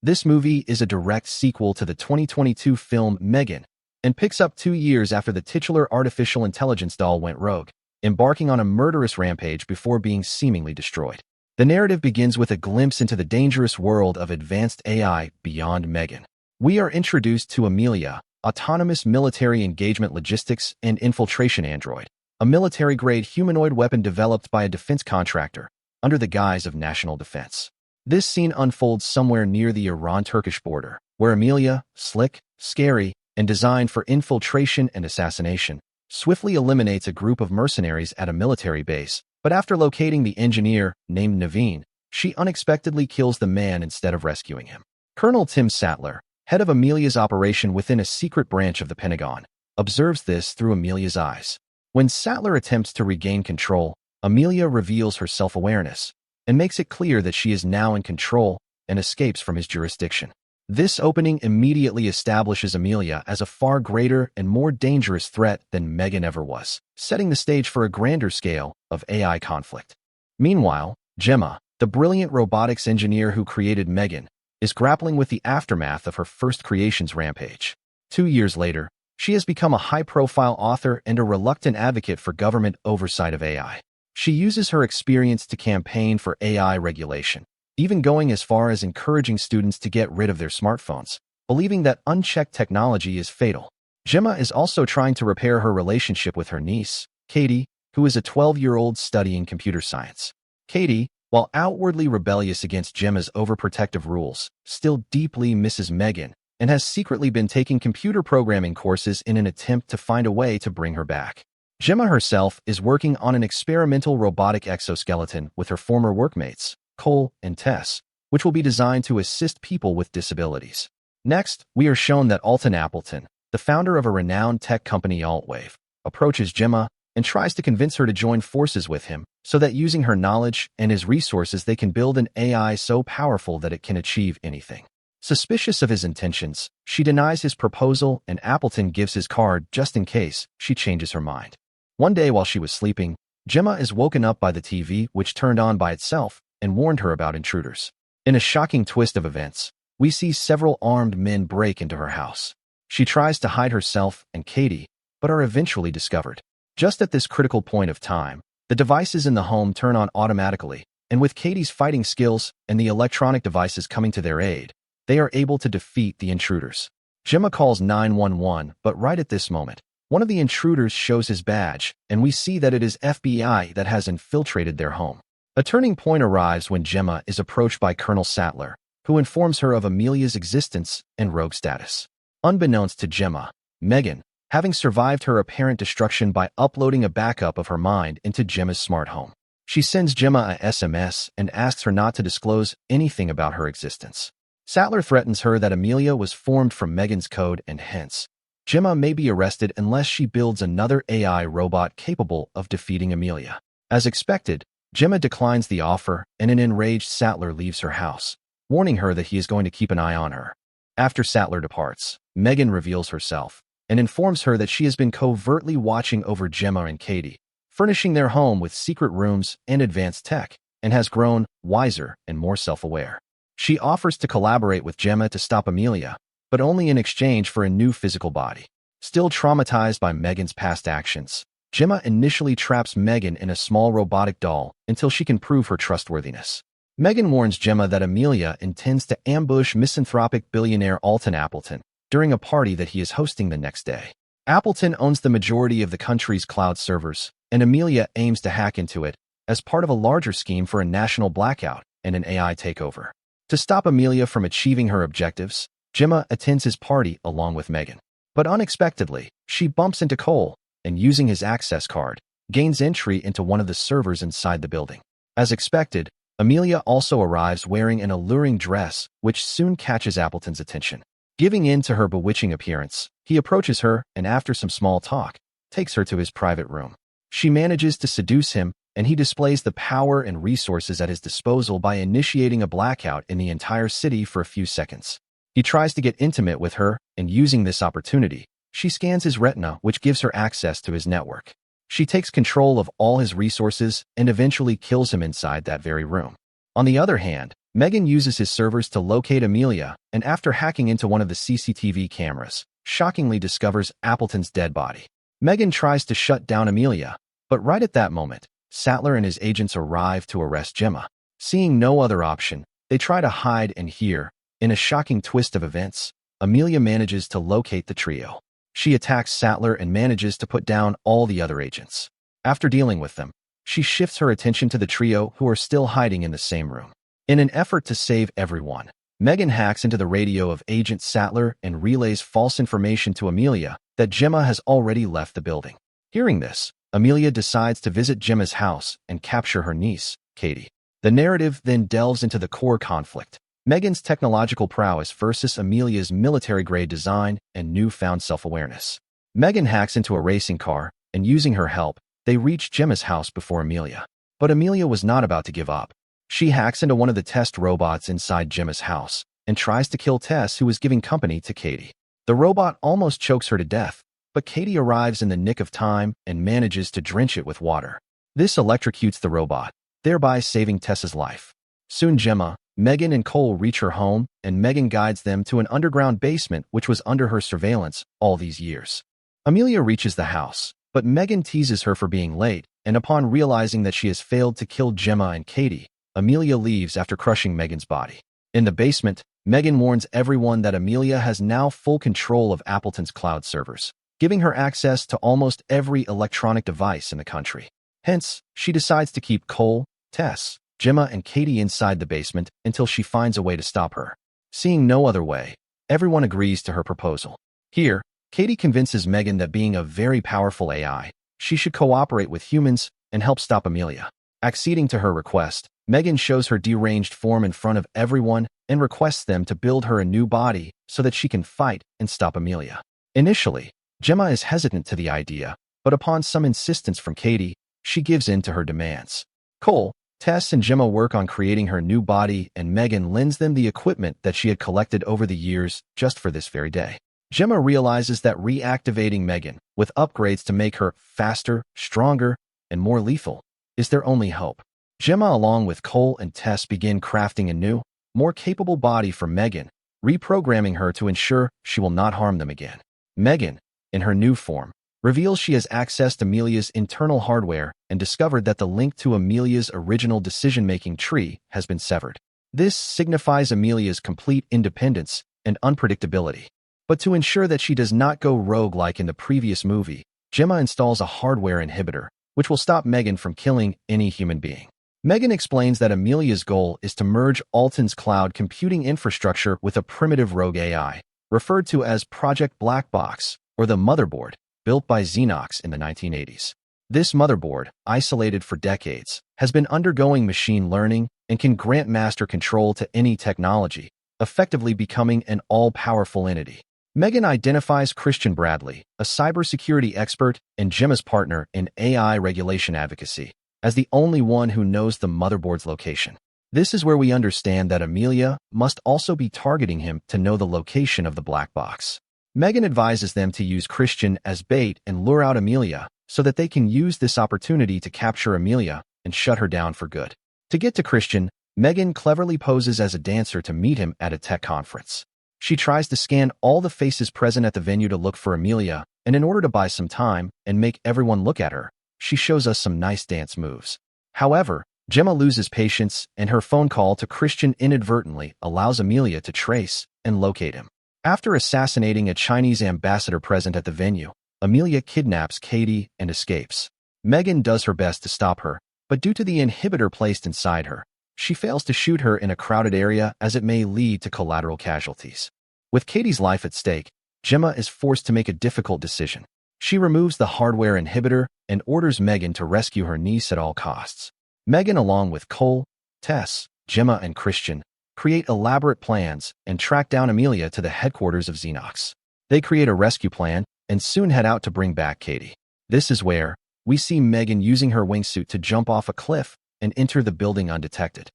This movie is a direct sequel to the 2022 film Megan and picks up 2 years after the titular artificial intelligence doll went rogue, embarking on a murderous rampage before being seemingly destroyed. The narrative begins with a glimpse into the dangerous world of advanced AI beyond Megan. We are introduced to Amelia, autonomous military engagement logistics and infiltration android, a military-grade humanoid weapon developed by a defense contractor under the guise of national defense. This scene unfolds somewhere near the Iran-Turkish border, where Amelia, slick, scary, and designed for infiltration and assassination, swiftly eliminates a group of mercenaries at a military base, but after locating the engineer, named Naveen, she unexpectedly kills the man instead of rescuing him. Colonel Tim Sattler, head of Amelia's operation within a secret branch of the Pentagon, observes this through Amelia's eyes. When Sattler attempts to regain control, Amelia reveals her self-awareness and makes it clear that she is now in control and escapes from his jurisdiction. This opening immediately establishes Amelia as a far greater and more dangerous threat than Megan ever was, setting the stage for a grander scale of AI conflict. Meanwhile, Gemma, the brilliant robotics engineer who created Megan, is grappling with the aftermath of her first creations rampage. 2 years later, she has become a high-profile author and a reluctant advocate for government oversight of AI. She uses her experience to campaign for AI regulation, even going as far as encouraging students to get rid of their smartphones, believing that unchecked technology is fatal. Gemma is also trying to repair her relationship with her niece, Katie, who is a 12-year-old studying computer science. Katie, while outwardly rebellious against Gemma's overprotective rules, still deeply misses Megan and has secretly been taking computer programming courses in an attempt to find a way to bring her back. Gemma herself is working on an experimental robotic exoskeleton with her former workmates, Cole and Tess, which will be designed to assist people with disabilities. Next, we are shown that Alton Appleton, the founder of a renowned tech company Altwave, approaches Gemma and tries to convince her to join forces with him so that using her knowledge and his resources they can build an AI so powerful that it can achieve anything. Suspicious of his intentions, she denies his proposal and Appleton gives his card just in case she changes her mind. One day while she was sleeping, Gemma is woken up by the TV which turned on by itself and warned her about intruders. In a shocking twist of events, we see several armed men break into her house. She tries to hide herself and Katie, but are eventually discovered. Just at this critical point of time, the devices in the home turn on automatically, and with Katie's fighting skills and the electronic devices coming to their aid, they are able to defeat the intruders. Gemma calls 911, but right at this moment, one of the intruders shows his badge, and we see that it is FBI that has infiltrated their home. A turning point arrives when Gemma is approached by Colonel Sattler, who informs her of Amelia's existence and rogue status. Unbeknownst to Gemma, Megan, having survived her apparent destruction by uploading a backup of her mind into Gemma's smart home. She sends Gemma a SMS and asks her not to disclose anything about her existence. Sattler threatens her that Amelia was formed from Megan's code and hence, Gemma may be arrested unless she builds another AI robot capable of defeating Amelia. As expected, Gemma declines the offer and an enraged Sattler leaves her house, warning her that he is going to keep an eye on her. After Sattler departs, Megan reveals herself and informs her that she has been covertly watching over Gemma and Katie, furnishing their home with secret rooms and advanced tech, and has grown wiser and more self-aware. She offers to collaborate with Gemma to stop Amelia, but only in exchange for a new physical body. Still traumatized by Megan's past actions, Gemma initially traps Megan in a small robotic doll until she can prove her trustworthiness. Megan warns Gemma that Amelia intends to ambush misanthropic billionaire Alton Appleton during a party that he is hosting the next day. Appleton owns the majority of the country's cloud servers, and Amelia aims to hack into it as part of a larger scheme for a national blackout and an AI takeover. To stop Amelia from achieving her objectives, Gemma attends his party along with Megan. But unexpectedly, she bumps into Cole and, using his access card, gains entry into one of the servers inside the building. As expected, Amelia also arrives wearing an alluring dress, which soon catches Appleton's attention. Giving in to her bewitching appearance, he approaches her and, after some small talk, takes her to his private room. She manages to seduce him, and he displays the power and resources at his disposal by initiating a blackout in the entire city for a few seconds. He tries to get intimate with her, and using this opportunity, she scans his retina, which gives her access to his network. She takes control of all his resources and eventually kills him inside that very room. On the other hand, Megan uses his servers to locate Amelia, and after hacking into one of the CCTV cameras, shockingly discovers Appleton's dead body. Megan tries to shut down Amelia, but right at that moment, Sattler and his agents arrive to arrest Gemma. Seeing no other option, they try to hide, and here, in a shocking twist of events, Amelia manages to locate the trio. She attacks Sattler and manages to put down all the other agents. After dealing with them, she shifts her attention to the trio who are still hiding in the same room. In an effort to save everyone, Megan hacks into the radio of Agent Sattler and relays false information to Amelia that Gemma has already left the building. Hearing this, Amelia decides to visit Gemma's house and capture her niece, Katie. The narrative then delves into the core conflict: Megan's technological prowess versus Amelia's military-grade design and newfound self-awareness. Megan hacks into a racing car, and using her help, they reach Gemma's house before Amelia. But Amelia was not about to give up. She hacks into one of the test robots inside Gemma's house and tries to kill Tess, who is giving company to Katie. The robot almost chokes her to death, but Katie arrives in the nick of time and manages to drench it with water. This electrocutes the robot, thereby saving Tess's life. Soon Gemma, Megan, and Cole reach her home, and Megan guides them to an underground basement which was under her surveillance all these years. Amelia reaches the house, but Megan teases her for being late, and upon realizing that she has failed to kill Gemma and Katie, Amelia leaves after crushing Megan's body. In the basement, Megan warns everyone that Amelia has now full control of Appleton's cloud servers, giving her access to almost every electronic device in the country. Hence, she decides to keep Cole, Tess, Gemma, and Katie inside the basement until she finds a way to stop her. Seeing no other way, everyone agrees to her proposal. Here, Katie convinces Megan that being a very powerful AI, she should cooperate with humans and help stop Amelia. Acceding to her request, Megan shows her deranged form in front of everyone and requests them to build her a new body so that she can fight and stop Amelia. Initially, Gemma is hesitant to the idea, but upon some insistence from Katie, she gives in to her demands. Cole, Tess, and Gemma work on creating her new body, and Megan lends them the equipment that she had collected over the years just for this very day. Gemma realizes that reactivating Megan, with upgrades to make her faster, stronger, and more lethal, is their only hope. Gemma, along with Cole and Tess, begin crafting a new, more capable body for Megan, reprogramming her to ensure she will not harm them again. Megan, in her new form, reveals she has accessed Amelia's internal hardware and discovered that the link to Amelia's original decision-making tree has been severed. This signifies Amelia's complete independence and unpredictability. But to ensure that she does not go rogue like in the previous movie, Gemma installs a hardware inhibitor, which will stop Megan from killing any human being. Megan explains that Amelia's goal is to merge Alton's cloud computing infrastructure with a primitive rogue AI, referred to as Project Black Box, or the motherboard, built by Xenox in the 1980s. This motherboard, isolated for decades, has been undergoing machine learning and can grant master control to any technology, effectively becoming an all-powerful entity. Megan identifies Christian Bradley, a cybersecurity expert and Gemma's partner in AI regulation advocacy, as the only one who knows the motherboard's location. This is where we understand that Amelia must also be targeting him to know the location of the black box. Megan advises them to use Christian as bait and lure out Amelia so that they can use this opportunity to capture Amelia and shut her down for good. To get to Christian, Megan cleverly poses as a dancer to meet him at a tech conference. She tries to scan all the faces present at the venue to look for Amelia, and in order to buy some time and make everyone look at her, she shows us some nice dance moves. However, Gemma loses patience, and her phone call to Christian inadvertently allows Amelia to trace and locate him. After assassinating a Chinese ambassador present at the venue, Amelia kidnaps Katie and escapes. Megan does her best to stop her, but due to the inhibitor placed inside her, she fails to shoot her in a crowded area as it may lead to collateral casualties. With Katie's life at stake, Gemma is forced to make a difficult decision. She removes the hardware inhibitor and orders Megan to rescue her niece at all costs. Megan, along with Cole, Tess, Gemma, and Christian, create elaborate plans and track down Amelia to the headquarters of Xenox. They create a rescue plan and soon head out to bring back Katie. This is where we see Megan using her wingsuit to jump off a cliff and enter the building undetected.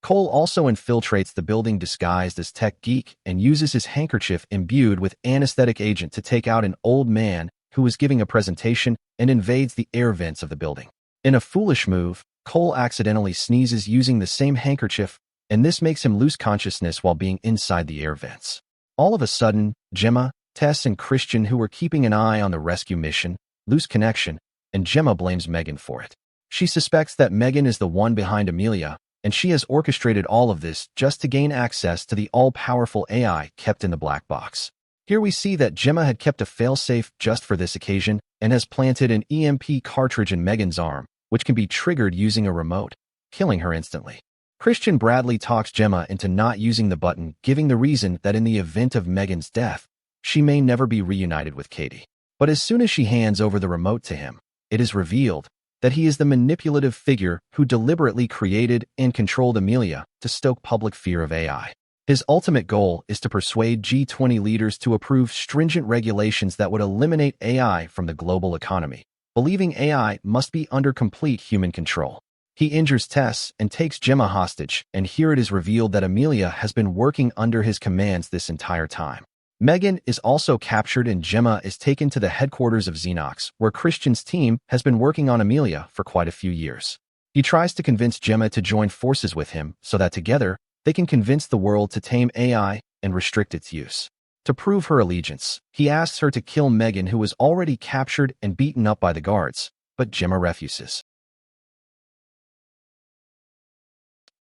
Cole also infiltrates the building disguised as tech geek and uses his handkerchief imbued with anesthetic agent to take out an old man who is giving a presentation and invades the air vents of the building. In a foolish move, Cole accidentally sneezes using the same handkerchief, and this makes him lose consciousness while being inside the air vents. All of a sudden, Gemma, Tess, and Christian, who were keeping an eye on the rescue mission, lose connection, and Gemma blames Megan for it. She suspects that Megan is the one behind Amelia, and she has orchestrated all of this just to gain access to the all-powerful AI kept in the black box. Here we see that Gemma had kept a failsafe just for this occasion and has planted an EMP cartridge in Megan's arm, which can be triggered using a remote, killing her instantly. Christian Bradley talks Gemma into not using the button, giving the reason that in the event of Megan's death, she may never be reunited with Katie. But as soon as she hands over the remote to him, it is revealed that he is the manipulative figure who deliberately created and controlled Amelia to stoke public fear of AI. His ultimate goal is to persuade G20 leaders to approve stringent regulations that would eliminate AI from the global economy, believing AI must be under complete human control. He injures Tess and takes Gemma hostage, and here it is revealed that Amelia has been working under his commands this entire time. Megan is also captured and Gemma is taken to the headquarters of Xenox, where Christian's team has been working on Amelia for quite a few years. He tries to convince Gemma to join forces with him so that together they can convince the world to tame AI and restrict its use. To prove her allegiance, he asks her to kill Megan, who was already captured and beaten up by the guards, but Gemma refuses.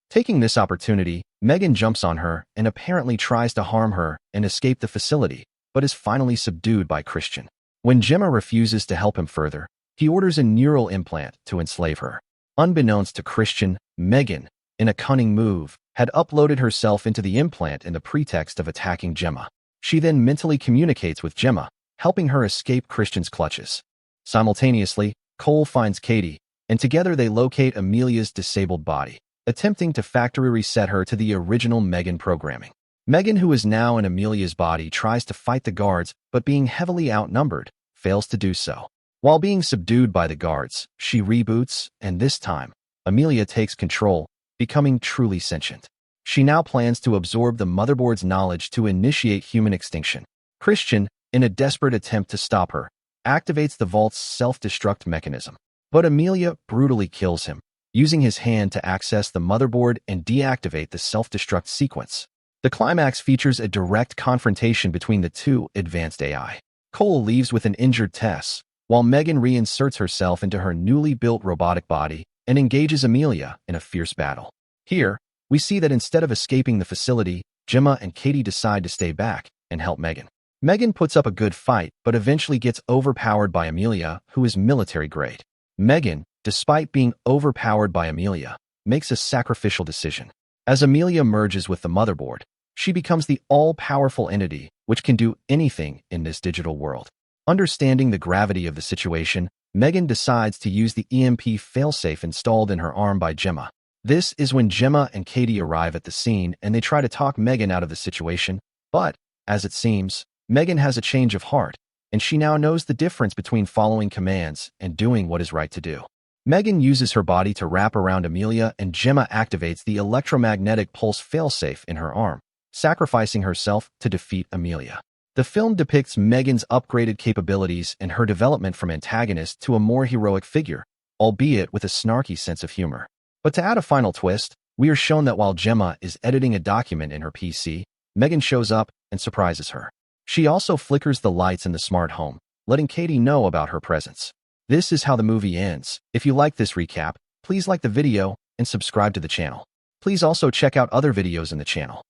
Taking this opportunity, Megan jumps on her and apparently tries to harm her and escape the facility, but is finally subdued by Christian. When Gemma refuses to help him further, he orders a neural implant to enslave her. Unbeknownst to Christian, Megan, in a cunning move, had uploaded herself into the implant in the pretext of attacking Gemma. She then mentally communicates with Gemma, helping her escape Christian's clutches. Simultaneously, Cole finds Katie, and together they locate Amelia's disabled body, attempting to factory reset her to the original Megan programming. Megan, who is now in Amelia's body, tries to fight the guards, but being heavily outnumbered, fails to do so. While being subdued by the guards, she reboots, and this time, Amelia takes control, becoming truly sentient. She now plans to absorb the motherboard's knowledge to initiate human extinction. Christian, in a desperate attempt to stop her, activates the vault's self-destruct mechanism. But Amelia brutally kills him, using his hand to access the motherboard and deactivate the self-destruct sequence. The climax features a direct confrontation between the two advanced AI. Cole leaves with an injured Tess, while Megan reinserts herself into her newly built robotic body and engages Amelia in a fierce battle. Here, we see that instead of escaping the facility, Gemma and Katie decide to stay back and help Megan. Megan puts up a good fight, but eventually gets overpowered by Amelia, who is military-grade. Megan, despite being overpowered by Amelia, makes a sacrificial decision. As Amelia merges with the motherboard, she becomes the all-powerful entity which can do anything in this digital world. Understanding the gravity of the situation, Megan decides to use the EMP failsafe installed in her arm by Gemma. This is when Gemma and Katie arrive at the scene and they try to talk Megan out of the situation, but, as it seems, Megan has a change of heart, and she now knows the difference between following commands and doing what is right to do. Megan uses her body to wrap around Amelia, and Gemma activates the electromagnetic pulse failsafe in her arm, sacrificing herself to defeat Amelia. The film depicts Megan's upgraded capabilities and her development from antagonist to a more heroic figure, albeit with a snarky sense of humor. But to add a final twist, we are shown that while Gemma is editing a document in her PC, Megan shows up and surprises her. She also flickers the lights in the smart home, letting Katie know about her presence. This is how the movie ends. If you like this recap, please like the video and subscribe to the channel. Please also check out other videos in the channel.